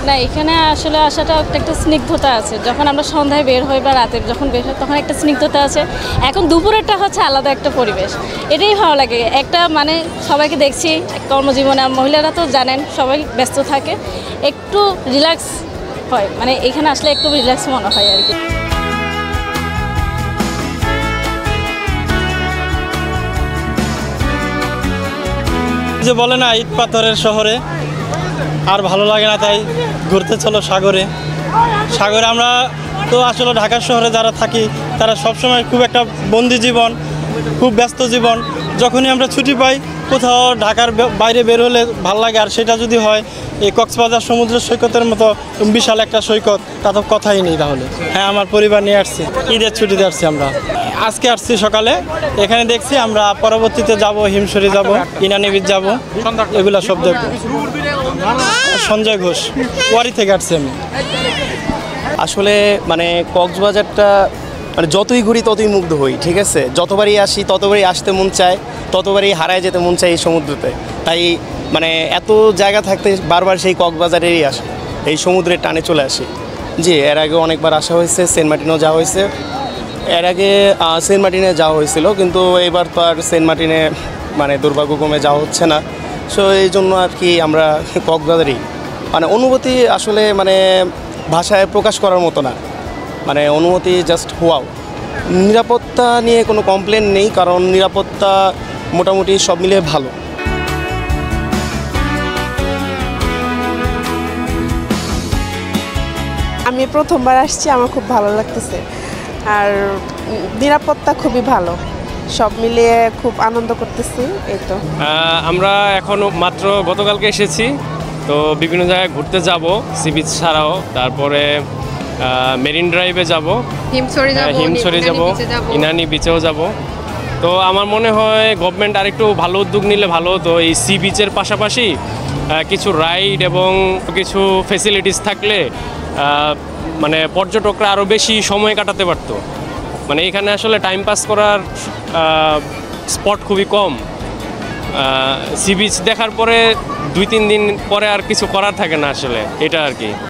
না, এখানে আসলে আসাটা একটা স্নিগ্ধতা আছে। যখন আমরা সন্ধ্যায় বের হই বা রাতে যখন বের হই তখন একটা স্নিগ্ধতা আছে। এখন দুপুরেরটা হচ্ছে আলাদা একটা পরিবেশ, এটাই ভালো লাগে। একটা মানে সবাইকে দেখছি কর্মজীবনে, মহিলারা তো জানেন সবাই ব্যস্ত থাকে, একটু রিল্যাক্স হয়, মানে এখানে আসলে একটু রিল্যাক্স মনে হয় আর কি। যে বলে না ইট পাথরের শহরে আর ভালো লাগে না, তাই ঘুরতে চলো সাগরে। সাগরে আমরা তো আসলে ঢাকা শহরে যারা থাকি তারা সবসময় খুব একটা বন্দি জীবন, খুব ব্যস্ত জীবন। যখনই আমরা ছুটি পাই কোথাও ঢাকার বাইরে বের হলে ভালো লাগে, আর সেটা যদি হয় এই কক্সবাজার সমুদ্র সৈকতের মতো বিশাল একটা সৈকত, তা তো কথাই নেই। তাহলে হ্যাঁ, আমার পরিবার নিয়ে আসছি, ঈদের ছুটিতে আসছি আমরা। আজকে আসছি সকালে, এখানে দেখছি আমরা পরবর্তীতে যাব হিমছড়ি, যাব ইনানি বিচ, যাব এগুলা সব দেখব। সঞ্জয় ঘোষ, ওয়ারি থেকে আসছি আমি। আসলে মানে কক্সবাজারটা মানে যতই ঘুরি ততই মুগ্ধ হই, ঠিক আছে। যতবারই আসি ততবারই আসতে মন চায়, ততবারই হারায় যেতে মন চায় এই সমুদ্রতে। তাই মানে এত জায়গা থাকতে বারবার সেই কক্সবাজারেরই আসে, এই সমুদ্রের টানে চলে আসি। জি, এর আগে অনেকবার আসা হয়েছে, সেন্ট মার্টিনেও যাওয়া হয়েছে। এর আগে সেন্ট মার্টিনে যাওয়া হয়েছিল, কিন্তু এবার তো আর সেন্ট মার্টিনে মানে দুর্ভাগ্যক্রমে যাওয়া হচ্ছে না। সো এই জন্য আর কি আমরা কক্সবাজারই, মানে অনুভূতি আসলে মানে ভাষায় প্রকাশ করার মতো না, মানে অনুভূতি জাস্ট ওয়াও। নিরাপত্তা নিয়ে কোনো কমপ্লেন নেই, কারণ নিরাপত্তা মোটামুটি সব মিলিয়ে ভালো। আমি প্রথমবার আসছি, আমার খুব ভালো লাগতেছে, আর নিরাপত্তা খুবই ভালো, সব মিলিয়ে খুব আনন্দ করতেছি। এই তো আমরা এখনও মাত্র গতকালকে এসেছি, তো বিভিন্ন জায়গায় ঘুরতে যাব, সি বিচ ছাড়াও। তারপরে মেরিন ড্রাইভে যাব, হিমছড়ি যাব, ইনানি বিচেও যাব। তো আমার মনে হয় গভর্নমেন্ট আরেকটু ভালো উদ্যোগ নিলে ভালো হতো। এই সি বিচের পাশাপাশি কিছু রাইড এবং কিছু ফেসিলিটিস থাকলে মানে পর্যটকরা আরও বেশি সময় কাটাতে পারতো। মানে এখানে আসলে টাইম পাস করার স্পট খুবই কম। সি বিচ দেখার পরে 2-3 দিন পরে আর কিছু করার থাকে না আসলে, এটা আর কি।